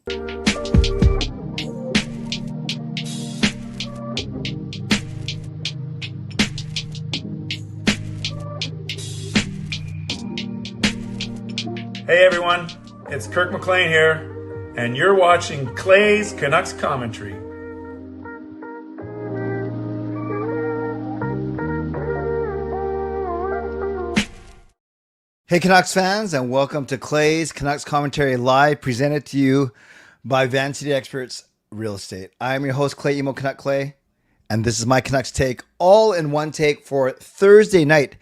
Hey everyone, it's Kirk McLean here, and you're watching Clay's Canucks Commentary. Hey Canucks fans, and welcome to Clay's Canucks Commentary Live, presented to you by Van City Experts Real Estate. I'm your host, Clay Emo Canuck Clay, and this is my Canucks take, all in one take for Thursday night,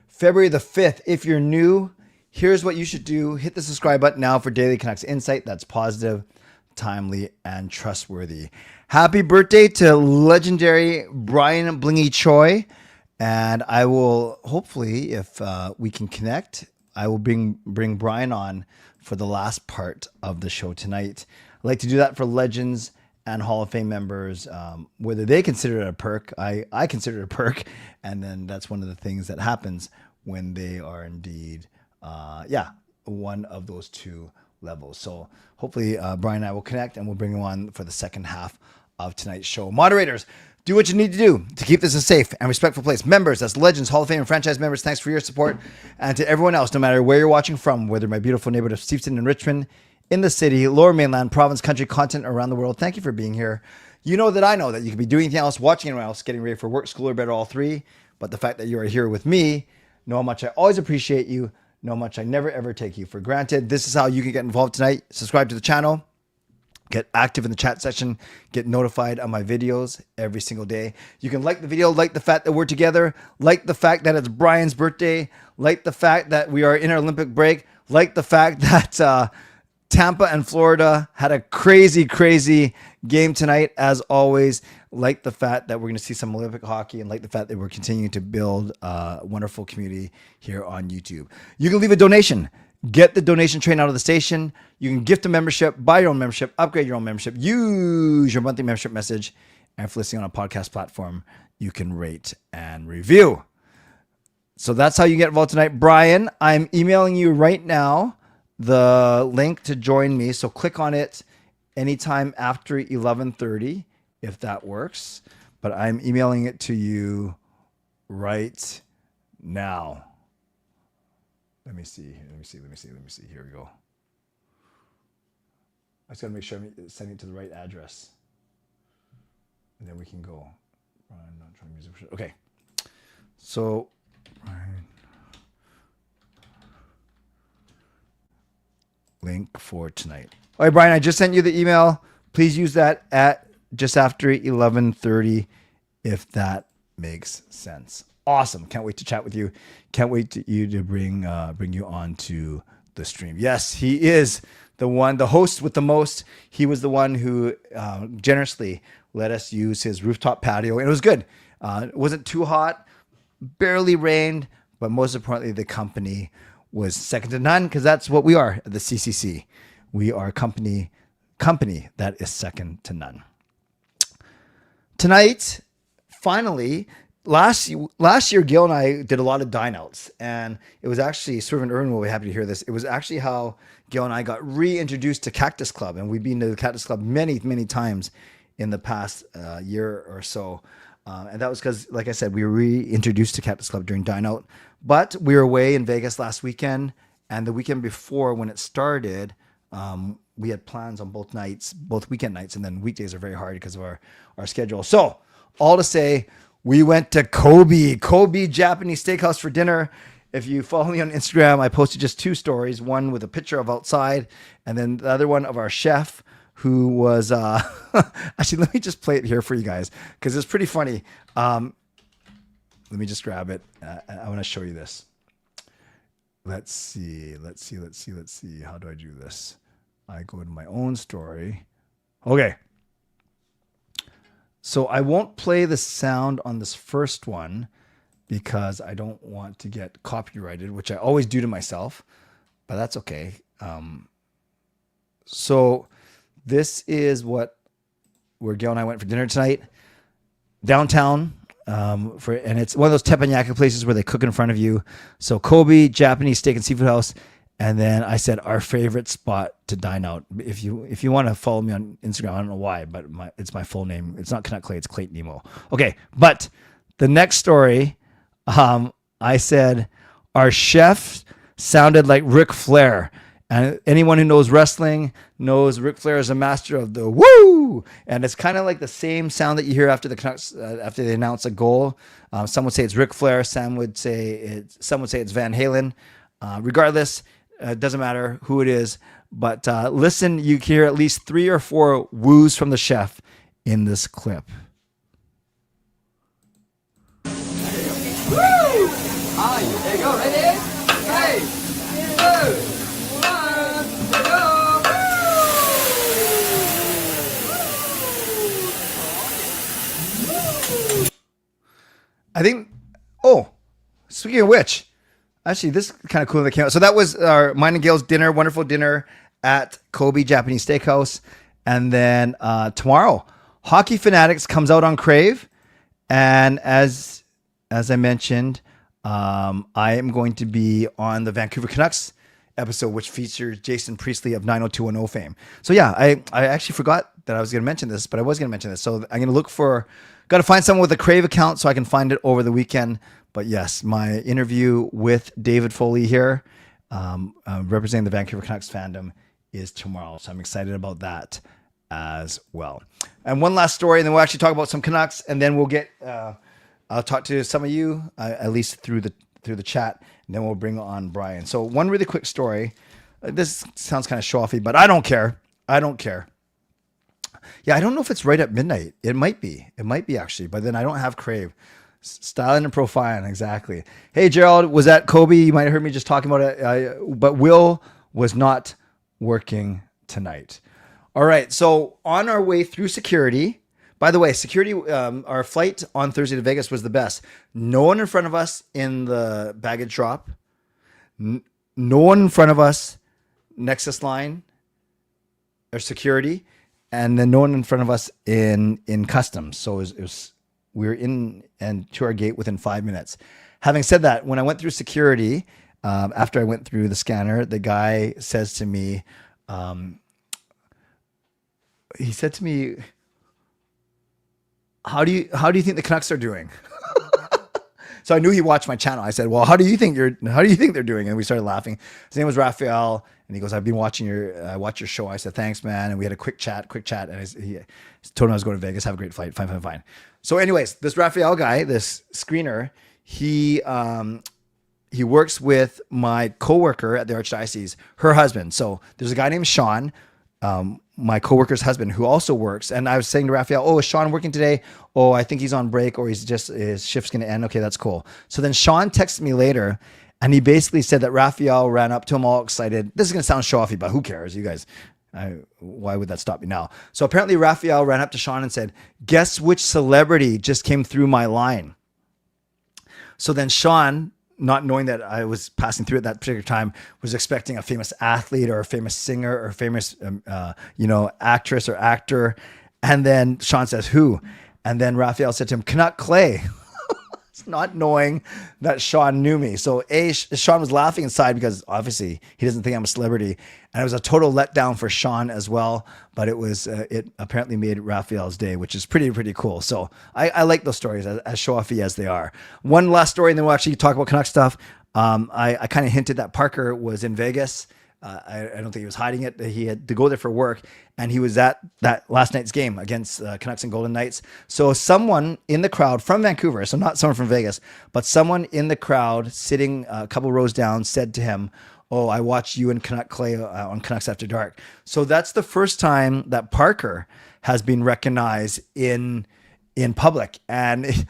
February the 5th. If you're new, here's what you should do. Hit the subscribe button now for daily Canucks insight that's positive, timely, and trustworthy. Happy birthday to legendary Brian Blingy Choi. And I will, hopefully, if we can connect, I will bring Brian on for the last part of the show tonight. I like to do that for legends and Hall of Fame members, whether they consider it a perk. I consider it a perk. And then that's one of the things that happens when they are indeed one of those two levels. So hopefully Brian and I will connect, and we'll bring him on for the second half of tonight's show. Moderators, do what you need to do to keep this a safe and respectful place. Members, that's Legends, Hall of Fame, and franchise members, thanks for your support. And to everyone else, no matter where you're watching from, whether my beautiful neighborhood of Steveston and Richmond, in the city, Lower Mainland, province, country, continent, around the world, thank you for being here. You know that I know that you could be doing anything else, watching anyone else, getting ready for work, school, or bed, or all three. But the fact that you are here with me, know how much I always appreciate you, know how much I never ever take you for granted. This is how you can get involved tonight. Subscribe to the channel. Get active in the chat section. Get notified on my videos every single day. You can like the video, like the fact that we're together, like the fact that it's Brian's birthday, like the fact that we are in our Olympic break, like the fact that Tampa and Florida had a crazy, crazy game tonight, as always. Like the fact that we're going to see some Olympic hockey, and like the fact that we're continuing to build a wonderful community here on YouTube. You can leave a donation. Get the donation train out of the station. You can gift a membership, buy your own membership, upgrade your own membership, use your monthly membership message, and if listening on a podcast platform, you can rate and review. So that's how you get involved tonight. Brian, I'm emailing you right now the link to join me. So click on it anytime after 11:30, if that works. But I'm emailing it to you right now. Let me see. Here we go. I just got to make sure I'm sending it to the right address. And then we can go. I'm not trying to use it. Okay. So, Brian. Link for tonight. All right, Brian, I just sent you the email. Please use that at just after 11:30, if that makes sense. Awesome. Can't wait to chat with you. Can't wait to bring you on to the stream. Yes, he is the host with the most. He was the one who generously let us use his rooftop patio. And it was good. It wasn't too hot, barely rained, but most importantly, the company was second to none, because that's what we are at the CCC. We are a company that is second to none. Tonight, finally, Last year, Gil and I did a lot of dine outs, and it was actually, Swervin Yrvin will be happy to hear this. It was actually how Gil and I got reintroduced to Cactus Club, and we've been to the Cactus Club many, many times in the past year or so. And that was because, like I said, we were reintroduced to Cactus Club during dine out, but we were away in Vegas last weekend, and the weekend before when it started, we had plans on both weekend nights, and then weekdays are very hard because of our schedule. So all to say, we went to Kobe Japanese Steakhouse for dinner. If you follow me on Instagram, I posted just two stories, one with a picture of outside, and then the other one of our chef, who was, actually, let me just play it here for you guys, because it's pretty funny. Let me just grab it. I want to show you this. Let's see. How do I do this? I go to my own story. Okay. So I won't play the sound on this first one because I don't want to get copyrighted, which I always do to myself, but that's okay. So this is where Gail and I went for dinner tonight, downtown. And it's one of those teppanyaki places where they cook in front of you. So Kobe Japanese Steak and Seafood House. And then I said our favorite spot to dine out. If you want to follow me on Instagram, I don't know why, but it's my full name. It's not Canuck Clay, it's Clayton Emo. Okay, but the next story, I said our chef sounded like Ric Flair. And anyone who knows wrestling knows Ric Flair is a master of the woo. And it's kind of like the same sound that you hear after the Canucks, after they announce a goal. Some would say it's Ric Flair. Some would say it's Van Halen. Regardless, it doesn't matter who it is. But listen, you can hear at least 3 or 4 woos from the chef in this clip. Woo! There you go. Ready? 3, 2, 1, go! I think, speaking of which, actually, this is kind of cool that came out. So that was our mine and Gail's dinner, wonderful dinner at Kobe Japanese Steakhouse. And then tomorrow, Hockey Fanatics comes out on Crave. And as I mentioned, I am going to be on the Vancouver Canucks episode, which features Jason Priestley of 90210 fame. So yeah, I actually forgot that I was going to mention this, but I was going to mention this. So I'm going to got to find someone with a Crave account so I can find it over the weekend. But yes, my interview with David Foley here, representing the Vancouver Canucks fandom, is tomorrow. So I'm excited about that as well. And one last story, and then we'll actually talk about some Canucks, and then we'll get, I'll talk to some of you, at least through the chat, and then we'll bring on Brian. So one really quick story. This sounds kind of show-offy, but I don't care. Yeah, I don't know if it's right at midnight. It might be actually, but then I don't have Crave. Styling and profiling, exactly. Hey, Gerald, was at Kobe. You might have heard me just talking about it, but Will was not working tonight. All right, so on our way through security, by the way, security, our flight on Thursday to Vegas was the best. No one in front of us in the baggage drop. No one in front of us, Nexus line or security, and then no one in front of us in customs. So we were in and to our gate within 5 minutes. Having said that, when I went through security, after I went through the scanner, the guy says to me, he said to me, how do you think the Canucks are doing? So I knew he watched my channel. I said, well, how do you think they're doing? And we started laughing. His name was Raphael. And he goes, I've been watching I watch your show. I said, thanks, man. And we had a quick chat. And he told him I was going to Vegas. Have a great flight. Fine. So anyways, this Raphael guy, this screener, he works with my coworker at the Archdiocese, her husband. So there's a guy named Sean, my coworker's husband, who also works. And I was saying to Raphael, oh, is Sean working today? Oh, I think he's on break, or his shift's going to end. Okay, that's cool. So then Sean texted me later, and he basically said that Raphael ran up to him all excited. This is going to sound show-offy, but who cares? You guys, why would that stop me now? So apparently Raphael ran up to Sean and said, guess which celebrity just came through my line? So then Sean, not knowing that I was passing through at that particular time, was expecting a famous athlete or a famous singer or a famous, actress or actor. And then Sean says, who? And then Raphael said to him, Canuck Clay. Not knowing that Sean knew me. So Sean was laughing inside because obviously he doesn't think I'm a celebrity. And it was a total letdown for Sean as well. But it was, it apparently made Raphael's day, which is pretty cool. So I like those stories as show-offy as they are. One last story, and then we'll actually talk about Canuck stuff. I kind of hinted that Parker was in Vegas. I don't think he was hiding it. He had to go there for work, and he was at that last night's game against Canucks and Golden Knights. So someone in the crowd from Vancouver, so not someone from Vegas, but someone in the crowd sitting a couple rows down said to him, oh, I watched you and Canuck Clay on Canucks After Dark. So that's the first time that Parker has been recognized in public. And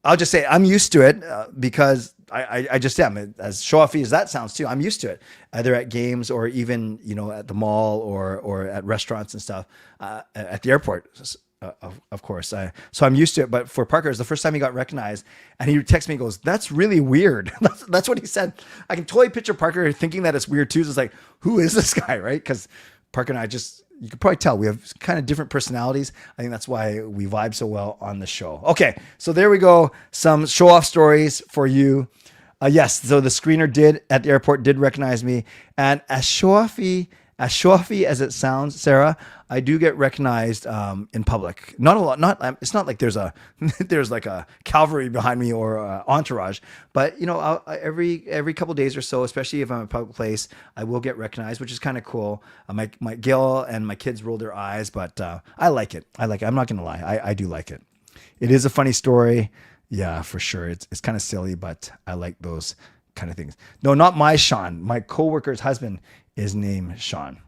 I'll just say I'm used to it because I just am. As show-offy as that sounds too, I'm used to it, either at games or even, at the mall or at restaurants and stuff, at the airport, of course. So I'm used to it. But for Parker, it's the first time he got recognized, and he texts me and goes, that's really weird. That's what he said. I can totally picture Parker thinking that it's weird too. It's like, who is this guy, right? Because Parker and I you can probably tell we have kind of different personalities. I think that's why we vibe so well on the show. Okay, so there we go. Some show-off stories for you. Yes, so the screener at the airport did recognize me, and as showy as it sounds, Sarah, I do get recognized in public. Not a lot. It's not like there's there's like a cavalry behind me or entourage, but every couple of days or so, especially if I'm in a public place, I will get recognized, which is kind of cool. My Gil and my kids roll their eyes, but I like it. I'm not gonna lie, I do like it. It is a funny story. Yeah, for sure. It's kind of silly, but I like those kind of things. No, not my Sean. My coworker's husband is named Sean.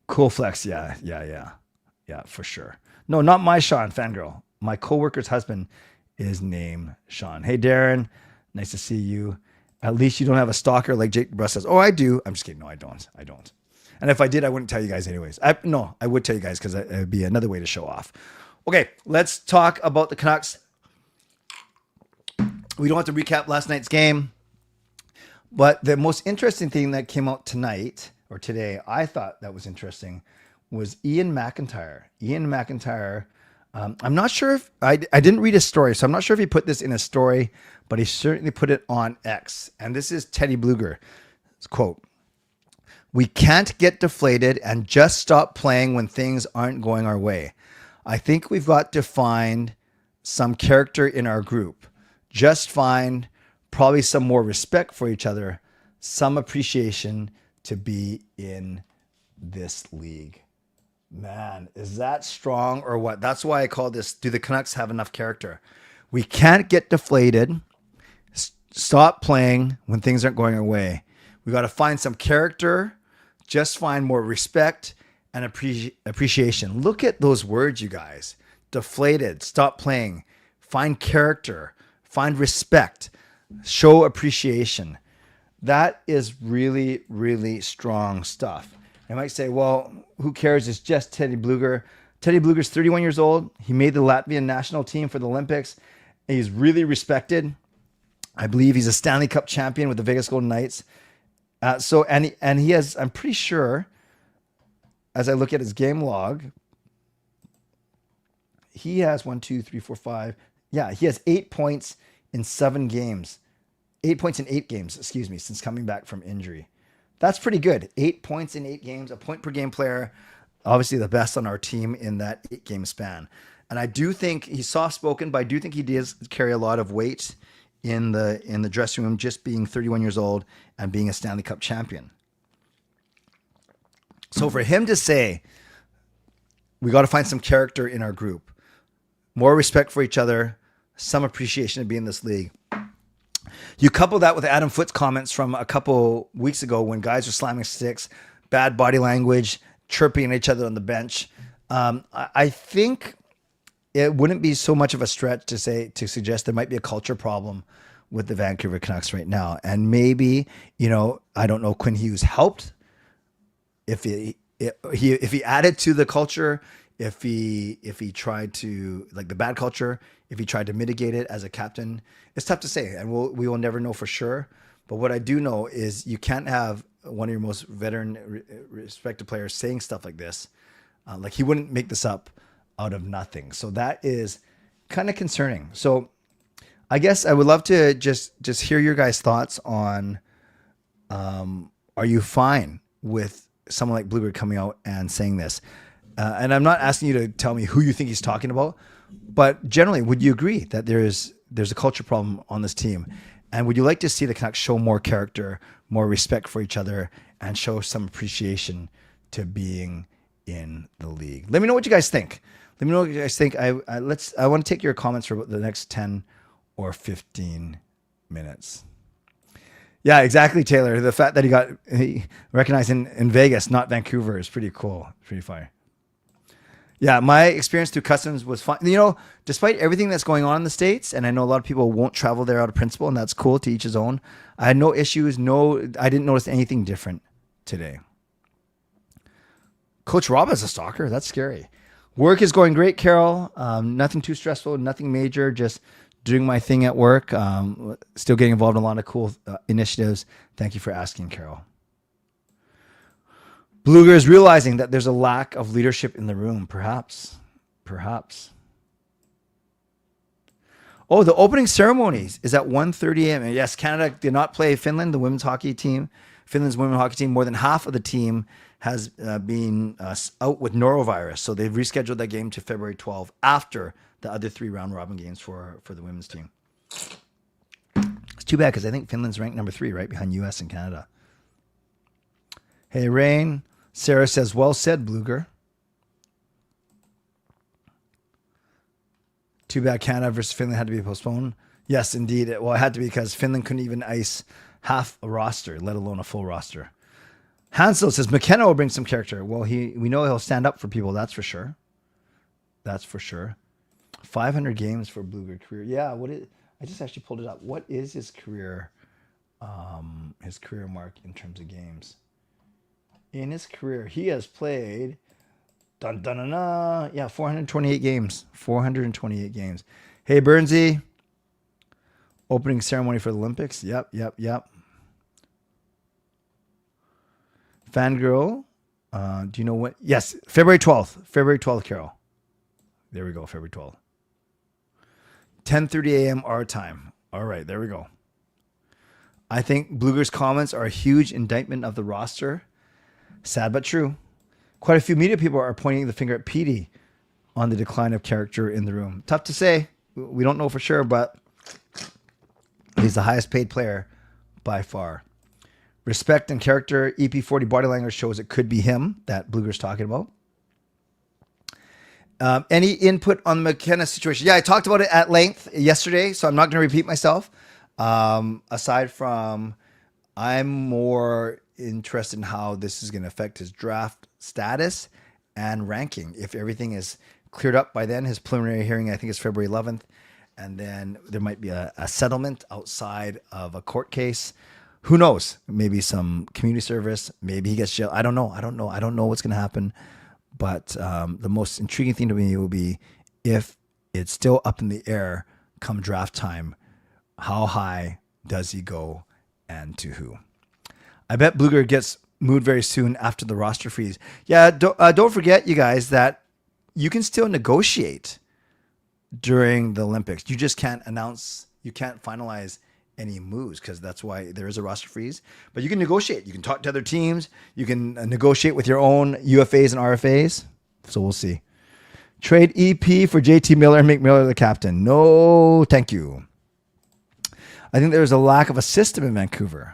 Cool flex. Yeah, for sure. No, not my Sean, fangirl. My coworker's husband is named Sean. Hey, Darren. Nice to see you. At least you don't have a stalker like Jake Bruss says. Oh, I do. I'm just kidding. No, I don't. And if I did, I wouldn't tell you guys anyways. I would tell you guys because it would be another way to show off. Okay, let's talk about the Canucks. We don't have to recap last night's game, but the most interesting thing that came out tonight or today, I thought that was interesting, was Ian McIntyre. I'm not sure if I didn't read his story, so I'm not sure if he put this in a story, but he certainly put it on X. And this is Teddy Blueger. Quote, "We can't get deflated and just stop playing when things aren't going our way. I think we've got to find some character in our group. Just find probably some more respect for each other, some appreciation to be in this league." Man, is that strong or what? That's why I call this, do the Canucks have enough character? We can't get deflated. Stop playing when things aren't going our way. We got to find some character, just find more respect and appreciation. Look at those words, you guys. Deflated, stop playing, find character, find respect, show appreciation. That is really, really strong stuff. I might say, well, who cares? It's just Teddy Blueger. Teddy Blueger's 31 years old. He made the Latvian national team for the Olympics. He's really respected. I believe he's a Stanley Cup champion with the Vegas Golden Knights. And he has, I'm pretty sure, as I look at his game log, he has 1, 2, 3, 4, 5. Yeah, he has 8 points in 7 games. 8 points in 8 games, since coming back from injury. That's pretty good. 8 points in 8 games, a point per game player. Obviously the best on our team in that 8-game span. And I do think he's soft-spoken, but I do think he does carry a lot of weight in the dressing room, just being 31 years old and being a Stanley Cup champion. So for him to say, we got to find some character in our group, more respect for each other, some appreciation to be in this league. You couple that with Adam Foote's comments from a couple weeks ago when guys were slamming sticks, bad body language, chirping at each other on the bench. I think it wouldn't be so much of a stretch to suggest there might be a culture problem with the Vancouver Canucks right now. And maybe, I don't know, Quinn Hughes helped. If he added to the culture, if he tried to, like the bad culture, if he tried to mitigate it as a captain, it's tough to say, and we will never know for sure. But what I do know is you can't have one of your most veteran, respected players saying stuff like this. Like he wouldn't make this up out of nothing. So that is kind of concerning. So I guess I would love to just hear your guys' thoughts on, are you fine with someone like Blueger coming out and saying this? And I'm not asking you to tell me who you think he's talking about, but generally, would you agree that there's a culture problem on this team? And would you like to see the Canucks show more character, more respect for each other, and show some appreciation to being in the league? Let me know what you guys think. Let me know what you guys think. I want to take your comments for the next 10 or 15 minutes. Yeah, exactly, Taylor. The fact that he recognized in Vegas, not Vancouver, is pretty cool. Pretty fire. Yeah, my experience through customs was fun. Despite everything that's going on in the States, and I know a lot of people won't travel there out of principle, and that's cool, to each his own. I had no issues. I didn't notice anything different today. Coach Rob is a stalker. That's scary. Work is going great, Carol. Nothing too stressful, nothing major. Just doing my thing at work. Still getting involved in a lot of cool initiatives. Thank you for asking, Carol. Blueger is realizing that there's a lack of leadership in the room. Perhaps. Oh, the opening ceremonies is at 1:30 a.m. And yes, Canada did not play Finland, the women's hockey team. Finland's women's hockey team, more than half of the team has been out with norovirus. So they've rescheduled that game to February 12th after the other 3 round robin games for the women's team. It's too bad because I think Finland's ranked number 3, right behind US and Canada. Hey, Rain. Sarah says, well said, Blueger. Too bad Canada versus Finland had to be postponed. Yes, indeed. Well, it had to be because Finland couldn't even ice half a roster, let alone a full roster. Hansel says, McKenna will bring some character. Well, we know he'll stand up for people, that's for sure. That's for sure. 500 games for Blueger career. Yeah, I just actually pulled it up. What is his career mark in terms of games? In his career, he has played 428 games. 428 games. Hey, Burnsy. Opening ceremony for the Olympics. Yep. Fangirl. Do you know what? Yes, February 12th. February 12th, Carol. There we go, February 12th. 10:30 a.m. our time. All right, there we go. I think Blueger's comments are a huge indictment of the roster. Sad but true. Quite a few media people are pointing the finger at Petey on the decline of character in the room. Tough to say. We don't know for sure, but he's the highest paid player by far. Respect and character. EP40 body language shows it could be him that Blueger's talking about. Any input on the McKenna situation? Yeah, I talked about it at length yesterday, so I'm not going to repeat myself. Aside from, I'm more interested in how this is going to affect his draft status and ranking. If everything is cleared up by then, his preliminary hearing, I think, is February 11th. And then there might be a settlement outside of a court case. Who knows? Maybe some community service. Maybe he gets jail. I don't know. I don't know what's going to happen. But the most intriguing thing to me will be if it's still up in the air come draft time, how high does he go and to who? I bet Blueger gets moved very soon after the roster freeze. Yeah, don't forget, you guys, that you can still negotiate during the Olympics. You just can't finalize any moves because that's why there is a roster freeze. But you can negotiate. You can talk to other teams. You can negotiate with your own UFAs and RFAs. So we'll see. Trade EP for JT Miller and make Miller the captain. No, thank you. I think there's a lack of a system in Vancouver.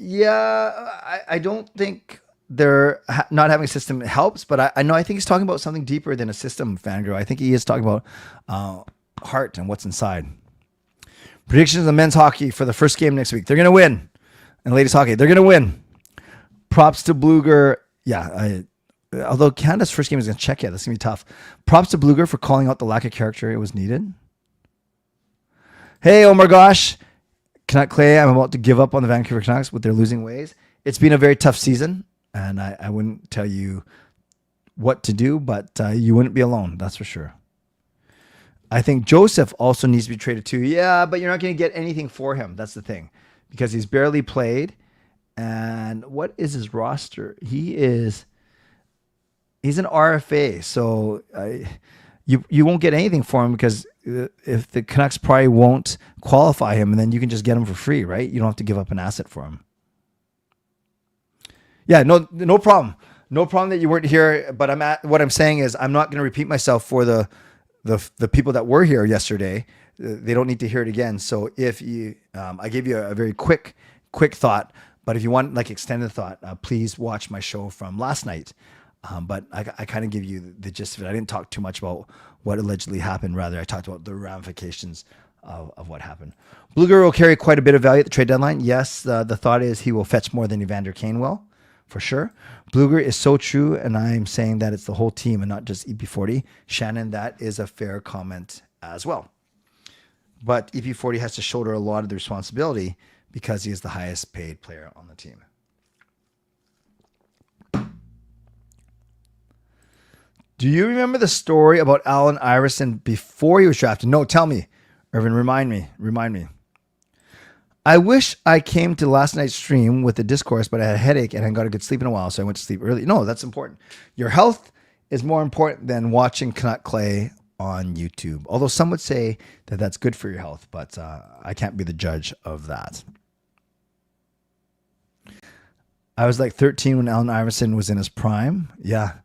Yeah, I don't think not having a system helps, but I think he's talking about something deeper than a system, Fangirl. I think he is talking about heart and what's inside. Predictions of men's hockey for the first game next week. They're going to win. And ladies hockey, they're going to win. Props to Blueger. Yeah, although Canada's first game is going to check yet. That's going to be tough. Props to Blueger for calling out the lack of character it was needed. Hey, oh my gosh. Canuck Clay, I'm about to give up on the Vancouver Canucks with their losing ways. It's been a very tough season, and I wouldn't tell you what to do, but you wouldn't be alone, that's for sure. I think Joseph also needs to be traded too. Yeah, but you're not going to get anything for him. That's the thing, because he's barely played. And what is his roster? He's an RFA, so you won't get anything for him because if the Canucks probably won't qualify him, and then you can just get him for free, right? You don't have to give up an asset for him. Yeah, no problem. No problem that you weren't here, but what I'm saying is I'm not going to repeat myself for the people that were here yesterday. They don't need to hear it again. So if you, I gave you a very quick thought, but if you want like extended thought, please watch my show from last night. But I kind of give you the gist of it. I didn't talk too much about what allegedly happened. Rather, I talked about the ramifications of what happened. Blueger will carry quite a bit of value at the trade deadline. Yes, the thought is he will fetch more than Evander Kane will, for sure. Blueger is so true, and I'm saying that it's the whole team and not just EP40. Shannon, that is a fair comment as well. But EP40 has to shoulder a lot of the responsibility because he is the highest paid player on the team. Do you remember the story about Allen Iverson before he was drafted? No, tell me. Yrvin, remind me. I wish I came to last night's stream with the discourse, but I had a headache and I hadn't got a good sleep in a while, so I went to sleep early. No, that's important. Your health is more important than watching Canuck Clay on YouTube. Although some would say that that's good for your health, but I can't be the judge of that. I was like 13 when Allen Iverson was in his prime. Yeah.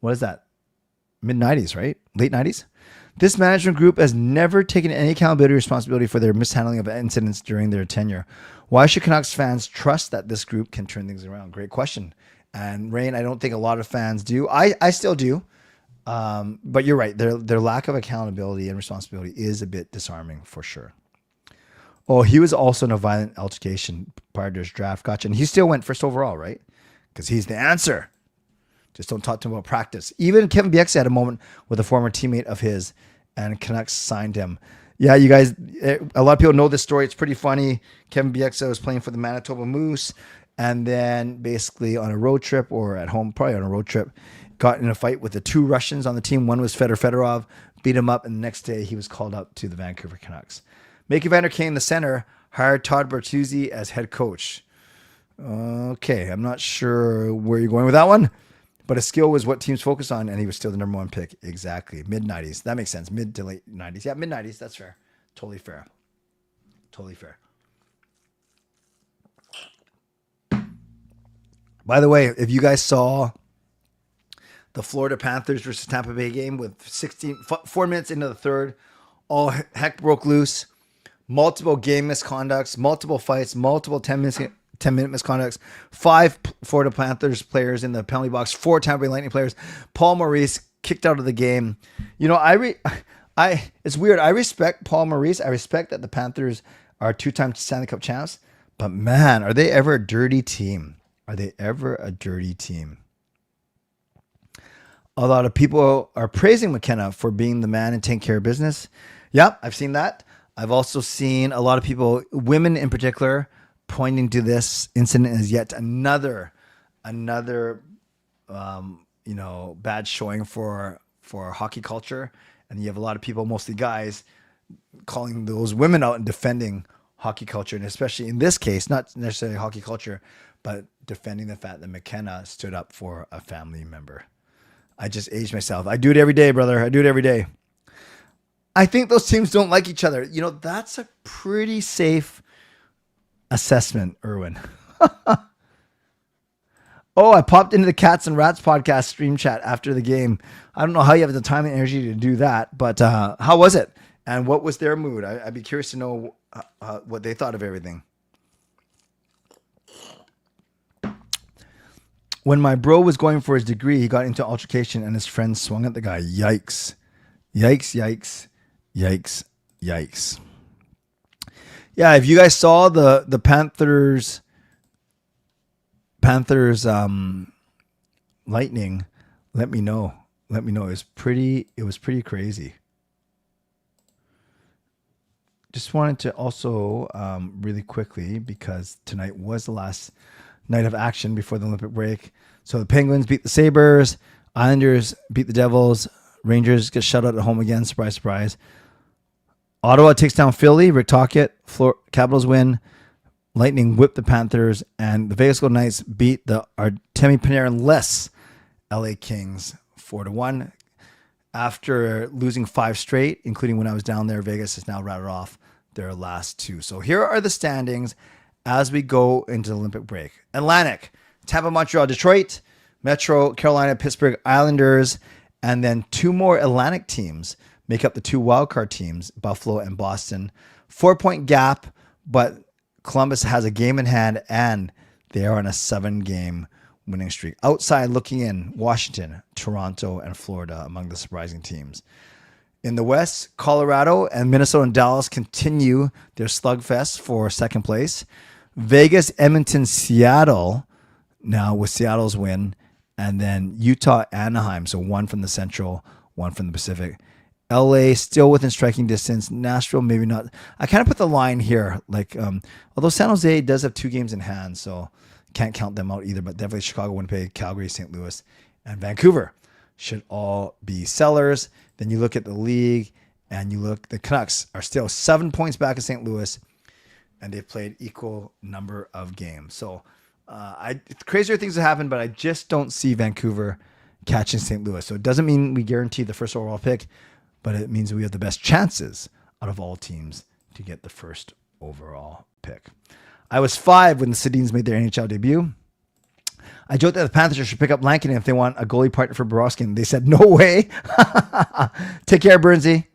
What is that? Mid-90s, right? Late 90s? This management group has never taken any accountability or responsibility for their mishandling of incidents during their tenure. Why should Canucks fans trust that this group can turn things around? Great question. And Rain, I don't think a lot of fans do. I still do. But you're right. Their lack of accountability and responsibility is a bit disarming for sure. Oh, he was also in a violent altercation prior to his draft. Gotcha. And he still went first overall, right? Because he's the answer. Just don't talk to him about practice. Even Kevin Bieksa had a moment with a former teammate of his, and Canucks signed him. Yeah, you guys, a lot of people know this story. It's pretty funny. Kevin Bieksa was playing for the Manitoba Moose, and then basically on a road trip or at home, probably on a road trip, got in a fight with the two Russians on the team. One was Fedorov, beat him up, and the next day he was called up to the Vancouver Canucks. Mickey Vander Kane, the center, hired Todd Bertuzzi as head coach. Okay, I'm not sure where you're going with that one, but his skill was what teams focus on, and he was still the number one pick. Exactly. Mid-90s. That makes sense. Mid to late 90s. Yeah, mid-90s. That's fair. Totally fair. Totally fair. By the way, if you guys saw the Florida Panthers versus Tampa Bay game with 4 minutes into the third, all heck broke loose. Multiple game misconducts, multiple fights, multiple 10-minute misconducts. 5 Florida Panthers players in the penalty box, 4 Tampa Bay Lightning players. Paul Maurice kicked out of the game. You know, it's weird. I respect Paul Maurice. I respect that the Panthers are 2-time Stanley Cup champs. But man, are they ever a dirty team? Are they ever a dirty team? A lot of people are praising McKenna for being the man and taking care of business. Yep, I've seen that. I've also seen a lot of people, women in particular, pointing to this incident as yet another, bad showing for hockey culture. And you have a lot of people, mostly guys, calling those women out and defending hockey culture, and especially in this case, not necessarily hockey culture, but defending the fact that McKenna stood up for a family member. I just aged myself. I do it every day, brother. I do it every day. I think those teams don't like each other. You know, that's a pretty safe assessment, Yrvin. Oh, I popped into the Cats and Rats podcast stream chat after the game. I don't know how you have the time and energy to do that, but how was it? And what was their mood? I'd be curious to know what they thought of everything. When my bro was going for his degree, he got into altercation and his friend swung at the guy. Yikes. Yikes, yikes. Yikes, yikes. Yeah, if you guys saw the Panthers Lightning, let me know. Let me know. It was pretty crazy. Just wanted to also really quickly, because tonight was the last night of action before the Olympic break. So the Penguins beat the Sabres, Islanders beat the Devils, Rangers get shut out at home again. Surprise, surprise. Ottawa takes down Philly. Rick Tocchet. Capitals win. Lightning whip the Panthers. And the Vegas Golden Knights beat the Artemi Panarin-less LA Kings 4-1. After losing 5 straight, including when I was down there, Vegas has now rattled off their last 2. So here are the standings as we go into the Olympic break. Atlantic, Tampa, Montreal, Detroit, Metro, Carolina, Pittsburgh, Islanders, and then 2 more Atlantic teams make up the 2 wildcard teams, Buffalo and Boston. 4-point gap, but Columbus has a game in hand, and they are on a 7-game winning streak. Outside looking in, Washington, Toronto, and Florida among the surprising teams. In the West, Colorado and Minnesota and Dallas continue their slugfest for second place. Vegas, Edmonton, Seattle, now with Seattle's win, and then Utah, Anaheim. So 1 from the Central, 1 from the Pacific. LA still within striking distance. Nashville, maybe not. I kind of put the line here. Although San Jose does have 2 games in hand, so can't count them out either. But definitely Chicago, Winnipeg, Calgary, St. Louis, and Vancouver should all be sellers. Then you look at the league, and the Canucks are still 7 points back of St. Louis, and they've played equal number of games. So crazier things have happened, but I just don't see Vancouver catching St. Louis. So it doesn't mean we guarantee the first overall pick, but it means we have the best chances out of all teams to get the first overall pick. I was 5 when the Sedins made their NHL debut. I joked that the Panthers should pick up Lankinen if they want a goalie partner for Borowski. They said, no way. Take care, Burnsy.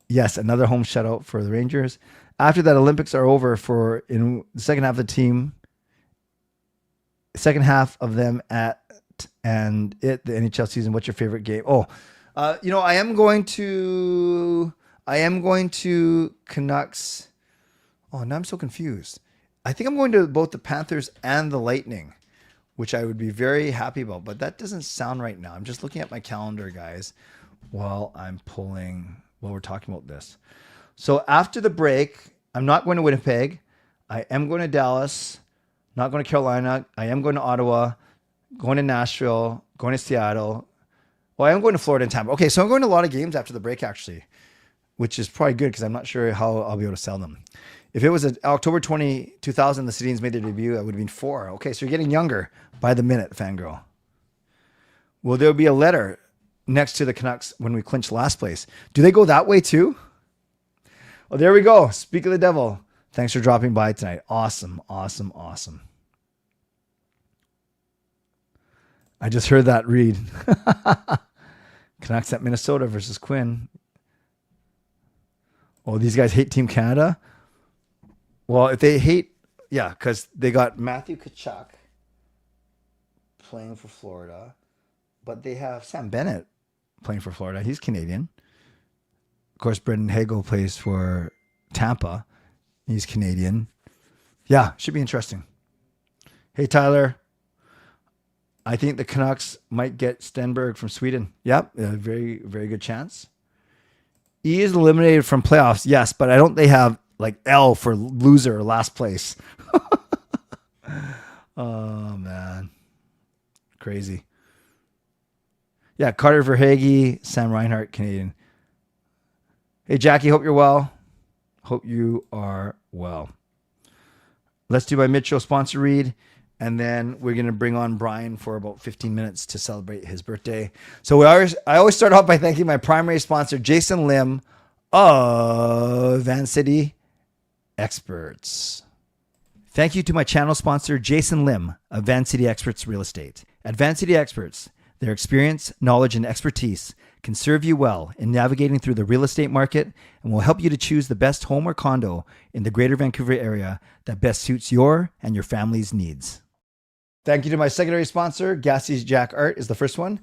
Yes, another home shutout for the Rangers. After that, Olympics are over for in the second half of the team. Second half of them the NHL season. What's your favorite game? I am going to Canucks. Oh, now I'm so confused. I think I'm going to both the Panthers and the Lightning, which I would be very happy about, but that doesn't sound right now. I'm just looking at my calendar, guys, while we're talking about this. So after the break, I'm not going to Winnipeg. I am going to Dallas, not going to Carolina. I am going to Ottawa, going to Nashville, going to Seattle. Well, I am going to Florida and Tampa. Okay, so I'm going to a lot of games after the break, actually, which is probably good because I'm not sure how I'll be able to sell them. If it was October 2000, the Sedins made their debut, I would have been 4. Okay, so you're getting younger by the minute, Fangirl. Will there be a letter next to the Canucks when we clinch last place? Do they go that way too? Well, there we go. Speak of the devil. Thanks for dropping by tonight. Awesome, awesome, awesome. I just heard that read. Canucks at Minnesota versus Quinn. Oh, these guys hate Team Canada? Well, if they hate, because they got Matthew Tkachuk playing for Florida, but they have Sam Bennett playing for Florida. He's Canadian. Of course, Brendan Hagel plays for Tampa. He's Canadian. Yeah, should be interesting. Hey, Tyler. I think the Canucks might get Stenberg from Sweden. Yep, a very, very good chance. E is eliminated from playoffs, yes, but I don't they have like L for loser or last place. Oh, man. Crazy. Yeah, Carter Verhaeghe, Sam Reinhart, Canadian. Hey, Jackie, hope you're well. Hope you are well. Let's do my mid-show sponsor read, and then we're going to bring on Brian for about 15 minutes to celebrate his birthday. So I always start off by thanking my primary sponsor, Jason Lim of Van City Experts. Thank you to my channel sponsor, Jason Lim of Van City Experts Real Estate. At Van City Experts, their experience, knowledge, and expertise can serve you well in navigating through the real estate market and will help you to choose the best home or condo in the greater Vancouver area that best suits your and your family's needs. Thank you to my secondary sponsor, Gassy Jack Art is the first one.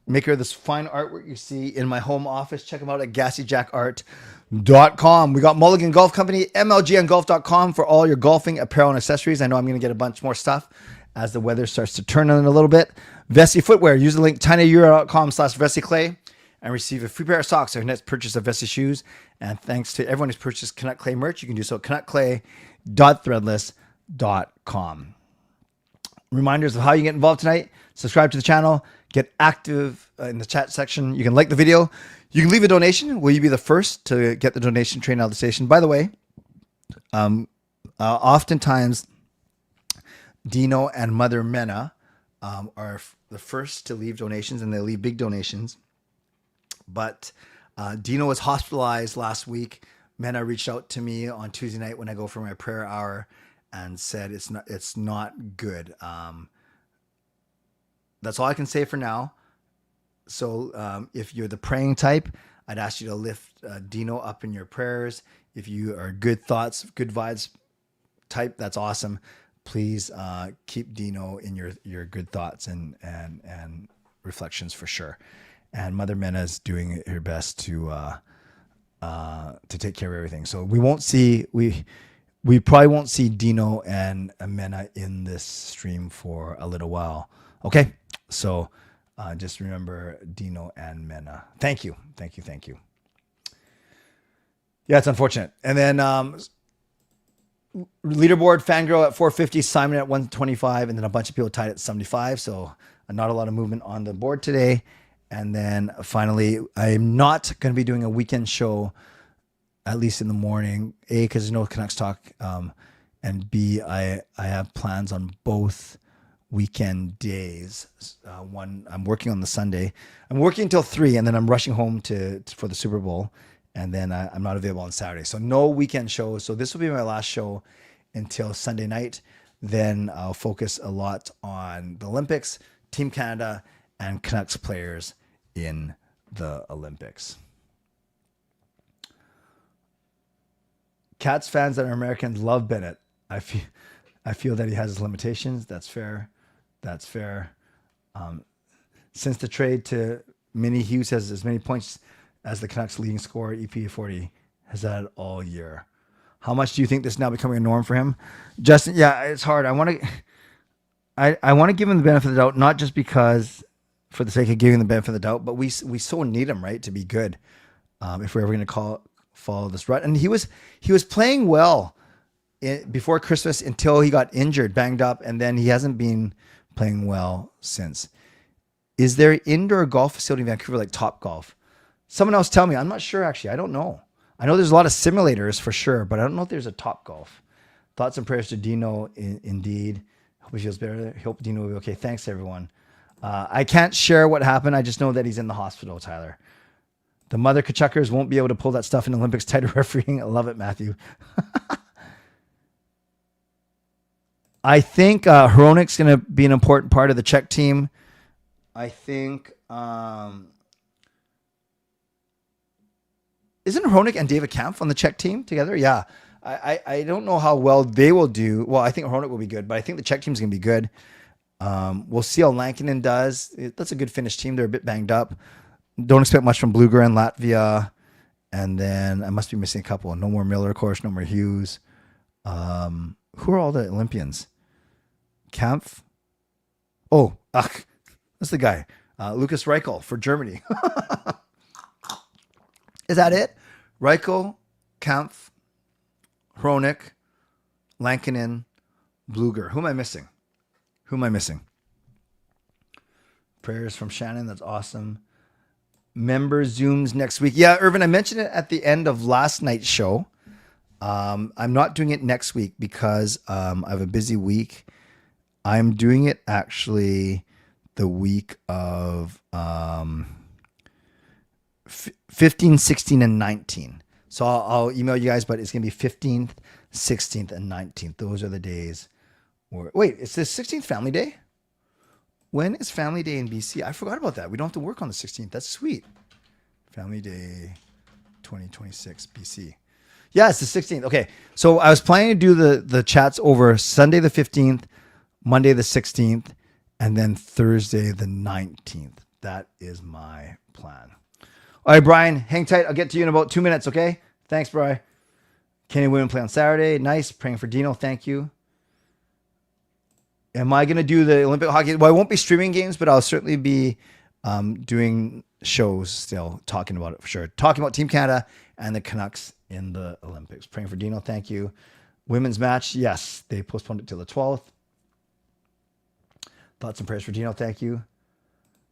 Maker of this fine artwork you see in my home office. Check them out at GassyJackArt.com. We got Mulligan Golf Company, MLGNGolf.com for all your golfing apparel and accessories. I know I'm going to get a bunch more stuff as the weather starts to turn on a little bit. Vessi Footwear. Use the link tinyurl.com/VessiClay and receive a free pair of socks on your next purchase of Vessi shoes. And thanks to everyone who's purchased Canuck Clay merch, you can do so at canuckclay.threadless.com. Reminders of how you get involved tonight. Subscribe to the channel. Get active in the chat section. You can like the video. You can leave a donation. Will you be the first to get the donation train out of the station? By the way, oftentimes Dino and Mother Mena are the first to leave donations, and they leave big donations. But Dino was hospitalized last week. Mena reached out to me on Tuesday night when I go for my prayer hour and said it's not good. That's all I can say for now. So if you're the praying type, I'd ask you to lift Dino up in your prayers. If you are good thoughts, good vibes type, that's awesome. Please keep Dino in your good thoughts and reflections for sure. And Mother Mena is doing her best to take care of everything. So we probably won't see Dino and Mena in this stream for a little while. Okay, so just remember Dino and Mena. Thank you. Yeah, it's unfortunate. And then leaderboard, Fangirl at 450, Simon at 125, and then a bunch of people tied at 75. So not a lot of movement on the board today. And then finally, I'm not going to be doing a weekend show, at least in the morning. A, because there's no Canucks talk, and B, I have plans on both weekend days. One, I'm working on the Sunday. I'm working until 3, and then I'm rushing home for the Super Bowl, and then I'm not available on Saturday. So no weekend shows. So this will be my last show until Sunday night. Then I'll focus a lot on the Olympics, Team Canada, and Canucks players in the Olympics. Cats fans that are Americans love Bennett. I feel that he has his limitations. That's fair. That's fair. Since the trade to Minnie, Hughes has as many points as the Canucks leading scorer, EP 40, has had all year. How much do you think this is now becoming a norm for him? Justin, yeah, it's hard. I want to give him the benefit of the doubt, not just because for the sake of giving the benefit of the doubt, but we so need him, right, to be good. If we're ever going to follow this rut. And he was playing well before Christmas until he got injured, banged up, and then he hasn't been playing well since. Is there an indoor golf facility in Vancouver like Top Golf? Someone else tell me. I'm not sure, actually. I don't know. I know there's a lot of simulators for sure, but I don't know if there's a Top Golf. Thoughts and prayers to Dino, indeed. Hope he feels better. Hope Dino will be okay. Thanks, everyone. I can't share what happened. I just know that he's in the hospital, Tyler. The mother Kachuckers won't be able to pull that stuff in the Olympics. Tighter refereeing. I love it, Matthew. I think Hronik's going to be an important part of the Czech team. I think... Isn't Hronik and David Kampf on the Czech team together? Yeah. I don't know how well they will do. Well, I think Hronik will be good, but I think the Czech team's going to be good. We'll see how Lankinen does. That's a good Finnish team. They're a bit banged up. Don't expect much from Blueger and Latvia. And then I must be missing a couple. No more Miller, of course. No more Hughes. Who are all the Olympians? Kampf? Oh, that's the guy. Lucas Reichel for Germany. Is that it? Reichel, Kampf, Hronik, Lankinen, Blueger. Who am I missing? Prayers from Shannon. That's awesome. Member Zooms next week. Yeah, Irvin, I mentioned it at the end of last night's show. I'm not doing it next week because I have a busy week. I'm doing it actually the week of 15, 16, and 19. So I'll email you guys, but it's going to be 15th, 16th, and 19th. Those are the days. Wait, it's the 16th Family Day? When is Family Day in BC? I forgot about that. We don't have to work on the 16th. That's sweet. Family Day 2026 BC. Yeah, it's the 16th. Okay, so I was planning to do the chats over Sunday the 15th, Monday the 16th, and then Thursday the 19th. That is my plan. All right, Brian, hang tight. I'll get to you in about 2 minutes, okay? Thanks, Brian. Canadian women play on Saturday. Nice. Praying for Dino. Thank you. Am I going to do the Olympic hockey? Well, I won't be streaming games, but I'll certainly be doing shows still, talking about it for sure. Talking about Team Canada and the Canucks in the Olympics. Praying for Dino. Thank you. Women's match. Yes, they postponed it till the 12th. Thoughts and prayers for Dino. Thank you.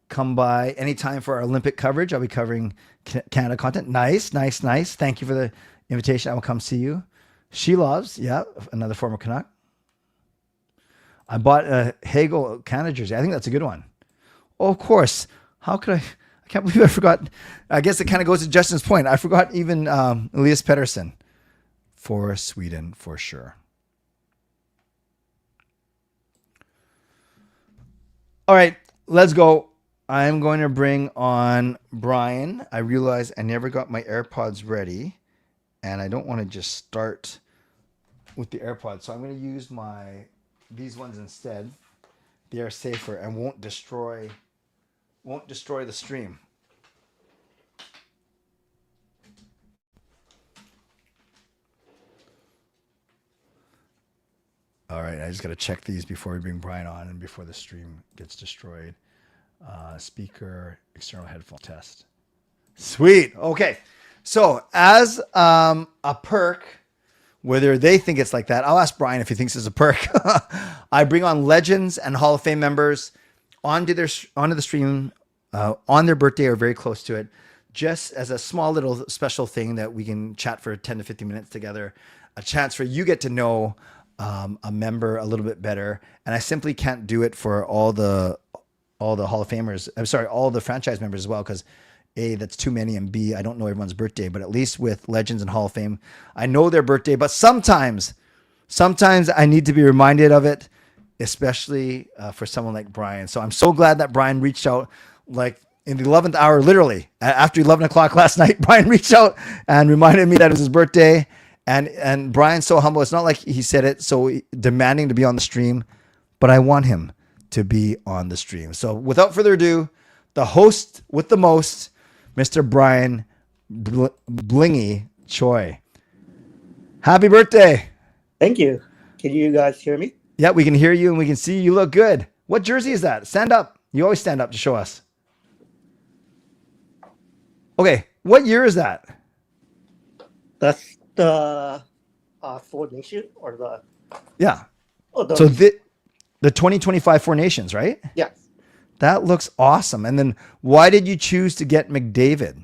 Come by anytime for our Olympic coverage. I'll be covering Canada content. Nice. Thank you for the invitation. I will come see you. She loves. Yeah, another former Canuck. I bought a Hagel Canada jersey. I think that's a good one. Oh, of course. How could I can't believe I forgot. I guess it kind of goes to Justin's point. I forgot even Elias Pettersson for Sweden for sure. All right, let's go. I'm going to bring on Brian. I realize I never got my AirPods ready, and I don't want to just start with the AirPods. So I'm going to use these ones instead. They are safer and won't destroy the stream. All right, I just got to check these before we bring Brian on and before the stream gets destroyed. Speaker, external headphone test. Sweet. Okay. So as a perk, whether they think it's like that, I'll ask Brian if he thinks it's a perk. I bring on legends and Hall of Fame members onto the stream on their birthday or very close to it, just as a small little special thing that we can chat for 10 to 15 minutes together, a chance for you get to know a member a little bit better, and I simply can't do it for all the Hall of Famers. I'm sorry, all the franchise members as well, because A, that's too many, and B, I don't know everyone's birthday. But at least with Legends and Hall of Fame, I know their birthday. But sometimes I need to be reminded of it, especially for someone like Brian. So I'm so glad that Brian reached out, like in the 11th hour, literally after 11 o'clock last night. Brian reached out and reminded me that it was his birthday. And Brian's so humble. It's not like he said it so demanding to be on the stream, but I want him to be on the stream. So without further ado, the host with the most, Mr. Brian Blingy Choi. Happy birthday. Thank you. Can you guys hear me? Yeah, we can hear you and we can see you. You look good. What jersey is that? Stand up. You always stand up to show us. Okay, what year is that? That's the Four Nation or the Yeah. oh So the 2025 Four Nations, right? yes, That looks awesome. And then why did you choose to get McDavid?